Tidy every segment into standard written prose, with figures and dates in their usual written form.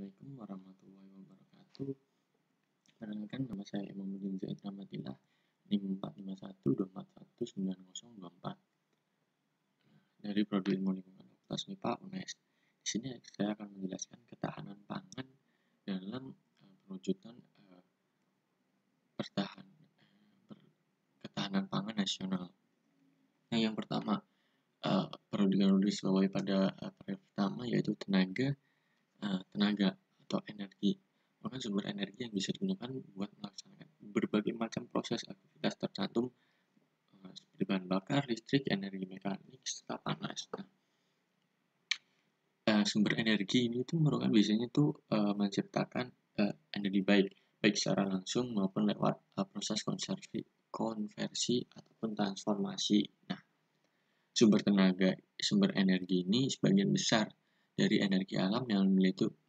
Assalamualaikum warahmatullahi wabarakatuh. Perkenalkan, nama saya Imamuddin Zaid Rahmatillah, NIM 45124190024 dari Prodi Ilmu Lingkungan Fakultas MIPA UNES. Di sini saya akan menjelaskan ketahanan pangan dalam perwujudan ketahanan pangan nasional. Nah, yang pertama perlu digarisbawahi pada paragraf pertama, yaitu tenaga atau energi merupakan sumber energi yang bisa digunakan buat melaksanakan berbagai macam proses aktivitas tercantum seperti bahan bakar, listrik, energi mekanik, serta panas. Sumber energi ini tuh merupakan biasanya menciptakan energi baik secara langsung maupun lewat proses konversi ataupun transformasi. Nah, sumber energi ini sebagian besar dari energi alam yang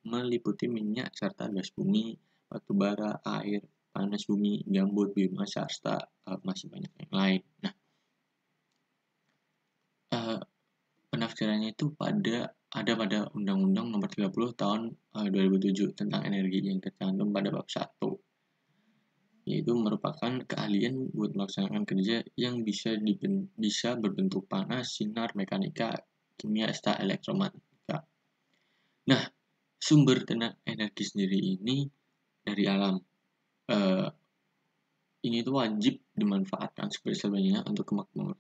meliputi minyak serta gas bumi, batu bara, air, panas bumi, gambut, biomasa, serta masih banyak yang lain. Nah, penafsirannya itu pada Undang-Undang Nomor 30 Tahun 2007 tentang energi yang tercantum pada bab 1, yaitu merupakan keahlian buat melaksanakan kerja yang bisa berbentuk panas, sinar, mekanika, kimia, serta elektromagnetika. Nah, sumber energi sendiri ini dari alam. Ini itu wajib dimanfaatkan sebesar-besarnya untuk kemakmuran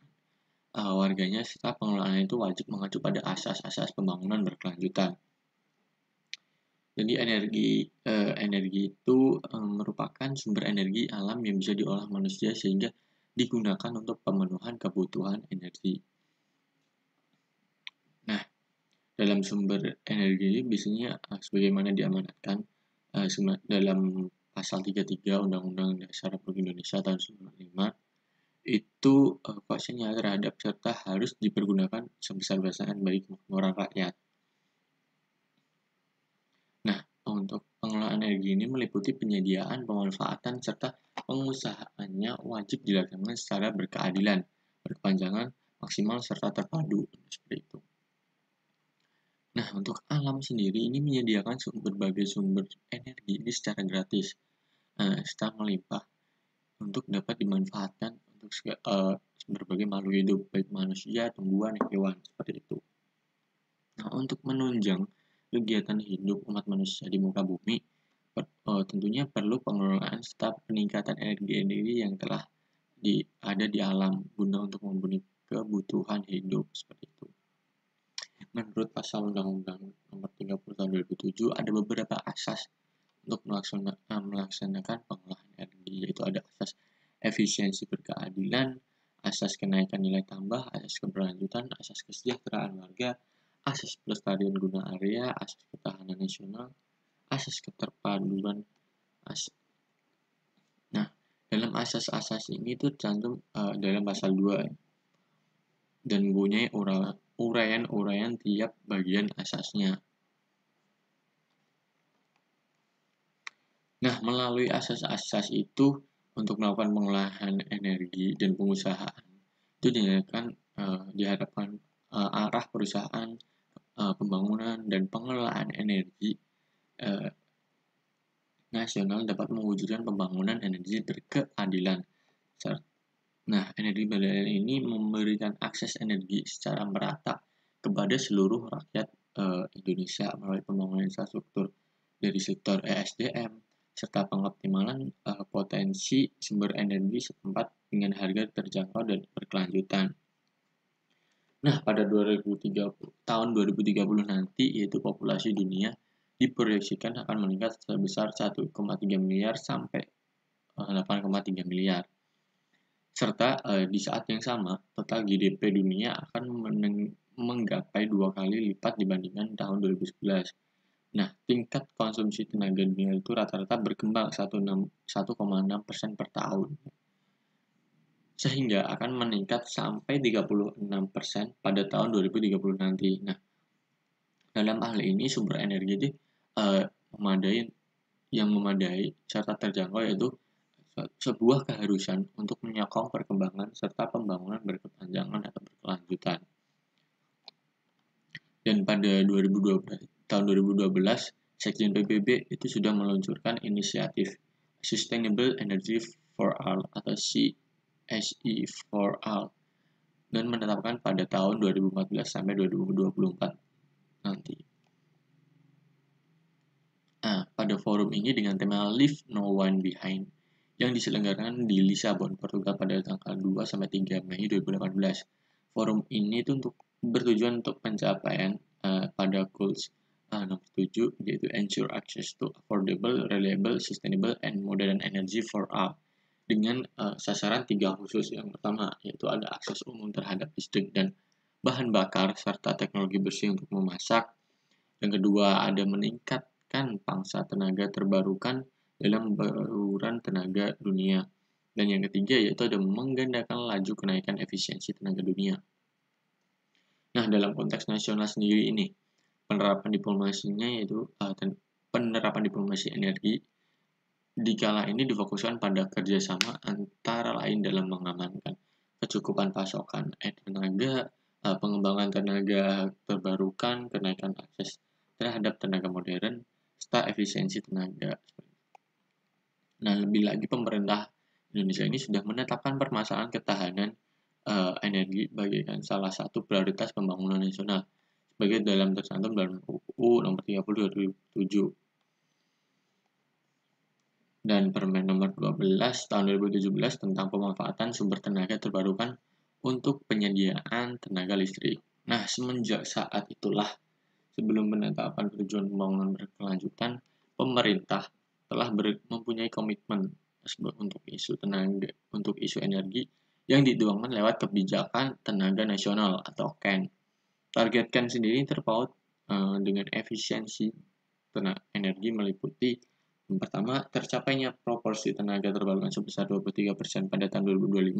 warganya, serta pengelolaannya itu wajib mengacu pada asas-asas pembangunan berkelanjutan. Jadi energi itu merupakan sumber energi alam yang bisa diolah manusia sehingga digunakan untuk pemenuhan kebutuhan energi. Nah, dalam sumber energi biasanya sebagaimana diamanatkan dalam pasal 33 Undang-Undang Dasar Republik Indonesia tahun 1945, itu kuasanya terhadap serta harus dipergunakan sebesar-besarnya bagi kemakmuran rakyat. Nah, untuk pengelolaan energi ini meliputi penyediaan, pemanfaatan, serta pengusahaannya wajib dilaksanakan secara berkeadilan, berkepanjangan, maksimal, serta terpadu. Seperti itu. Nah, untuk alam sendiri ini menyediakan berbagai sumber energi ini secara gratis, secara melimpah untuk dapat dimanfaatkan untuk berbagai makhluk hidup, baik manusia, tumbuhan, hewan, seperti itu. Nah, untuk menunjang kegiatan hidup umat manusia di muka bumi, tentunya perlu pengelolaan serta peningkatan energi yang telah ada di alam guna untuk memenuhi kebutuhan hidup, seperti itu. Menurut pasal Undang-Undang Nomor 30 Tahun 2007 ada beberapa asas untuk melaksanakan pengolahan energi, yaitu ada asas efisiensi berkeadilan, asas kenaikan nilai tambah, asas keberlanjutan, asas kesejahteraan warga, asas pelestarian guna area, asas ketahanan nasional, asas keterpaduan. Nah, dalam asas-asas ini itu tercantum dalam pasal 2 dan mempunyai uraian tiap bagian asasnya. Nah, melalui asas-asas itu untuk melakukan pengolahan energi dan pengusahaan itu diharapkan arah perusahaan, pembangunan dan pengelolaan energi nasional dapat mewujudkan pembangunan energi berkeadilan. Nah, energi berkeadilan ini memberikan akses energi secara merata kepada seluruh rakyat Indonesia melalui pembangunan infrastruktur dari sektor ESDM serta pengoptimalan potensi sumber energi setempat dengan harga terjangkau dan berkelanjutan. Nah, pada tahun 2030 nanti, yaitu populasi dunia diproyeksikan akan meningkat sebesar 1,3 miliar sampai 8,3 miliar. Serta di saat yang sama, total GDP dunia akan menggapai 2 kali lipat dibandingkan tahun 2011. Nah, tingkat konsumsi tenaga dunia itu rata-rata berkembang 1,6% per tahun. Sehingga akan meningkat sampai 36% pada tahun 2030 nanti. Nah, dalam hal ini sumber energi memadai serta terjangkau, yaitu sebuah keharusan untuk menyokong perkembangan serta pembangunan berkepanjangan atau berkelanjutan. Dan pada tahun 2012 Sekjen PBB itu sudah meluncurkan inisiatif Sustainable Energy for All atau CSE for All dan menetapkan pada tahun 2014 sampai 2024 nanti. Nah, pada forum ini dengan tema Leave No One Behind yang diselenggarakan di Lisabon, Portugal pada tanggal 2 sampai 3 Mei 2018. Forum ini itu bertujuan untuk pencapaian pada goals nomor 7 yaitu ensure access to affordable, reliable, sustainable, and modern energy for all dengan sasaran 3 khusus. Yang pertama yaitu ada akses umum terhadap listrik dan bahan bakar serta teknologi bersih untuk memasak. Yang kedua ada meningkatkan pangsa tenaga terbarukan dalam bauran tenaga dunia. Dan yang ketiga yaitu ada menggandakan laju kenaikan efisiensi tenaga dunia. Nah, dalam konteks nasional sendiri ini, penerapan diplomasinya yaitu penerapan diplomasi energi dikala ini difokuskan pada kerjasama antara lain dalam mengamankan kecukupan pasokan tenaga, pengembangan tenaga terbarukan, kenaikan akses terhadap tenaga modern, serta efisiensi tenaga. Nah, lebih lagi pemerintah Indonesia ini sudah menetapkan permasalahan ketahanan energi bagaikan salah satu prioritas pembangunan nasional sebagai dalam tercantum dalam UU nomor 30 2007 dan Permen nomor 12 tahun 2017 tentang pemanfaatan sumber tenaga terbarukan untuk penyediaan tenaga listrik. Nah, semenjak saat itulah sebelum penetapan tujuan pembangunan berkelanjutan, pemerintah telah mempunyai komitmen untuk isu energi yang dituangkan lewat kebijakan tenaga nasional atau KEN. Target KEN sendiri terpaut dengan efisiensi tenaga energi meliputi yang pertama, tercapainya proporsi tenaga terbarukan sebesar 23% pada tahun 2025.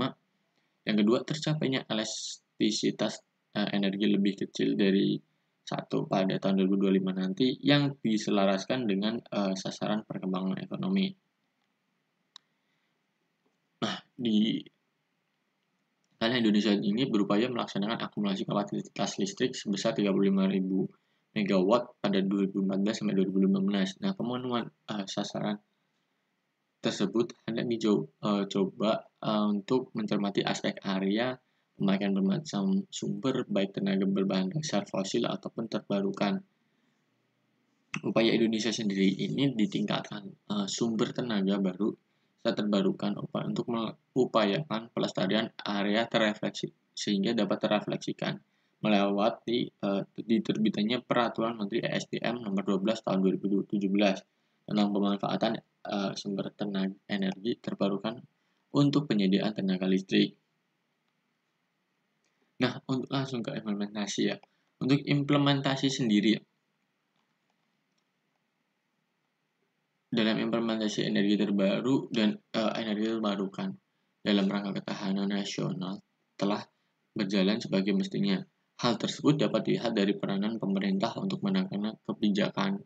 Yang kedua, tercapainya elastisitas energi lebih kecil dari 1 pada tahun 2025 nanti yang diselaraskan dengan sasaran perkembangan ekonomi. Nah, di Indonesia ini berupaya melaksanakan akumulasi kapasitas listrik sebesar 35.000 megawatt pada 2014 sampai 2015. Nah, pemenuhan sasaran tersebut hendak dicoba untuk mencermati aspek area, pemakaian bermacam sumber, baik tenaga berbahan dasar fosil ataupun terbarukan. Upaya Indonesia sendiri ini ditingkatkan sumber tenaga baru terbarukan untuk mengupayakan pelestarian area terefleksi sehingga dapat terefleksikan melewati diterbitannya Peraturan Menteri ESDM nomor 12 tahun 2017 tentang pemanfaatan sumber tenaga energi terbarukan untuk penyediaan tenaga listrik. Nah, untuk langsung ke implementasi ya. Untuk implementasi sendiri dalam implementasi energi terbaru dan energi terbarukan dalam rangka ketahanan nasional telah berjalan sebagai mestinya. Hal tersebut dapat dilihat dari peranan pemerintah untuk menangani kebijakan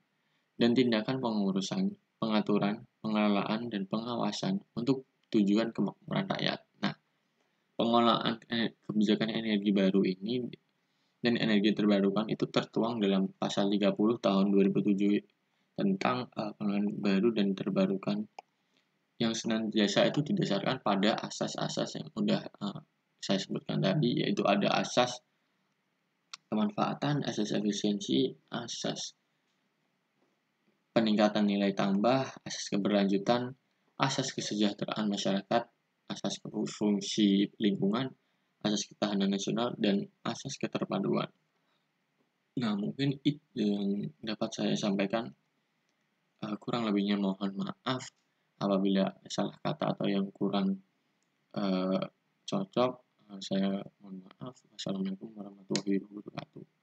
dan tindakan pengurusan, pengaturan, pengelolaan, dan pengawasan untuk tujuan kemakmuran rakyat. Nah, pengelolaan kebijakan energi baru ini dan energi terbarukan itu tertuang dalam pasal 30 tahun 2007 tentang pengelolaan baru dan terbarukan yang senantiasa itu didasarkan pada asas-asas yang sudah saya sebutkan tadi, yaitu ada asas pemanfaatan, asas efisiensi, asas peningkatan nilai tambah, asas keberlanjutan, asas kesejahteraan masyarakat, asas fungsi lingkungan, asas ketahanan nasional, dan asas keterpaduan. Nah, mungkin itu yang dapat saya sampaikan. Kurang lebihnya mohon maaf apabila salah kata atau yang kurang cocok. Saya mohon maaf. Wassalamualaikum warahmatullahi wabarakatuh.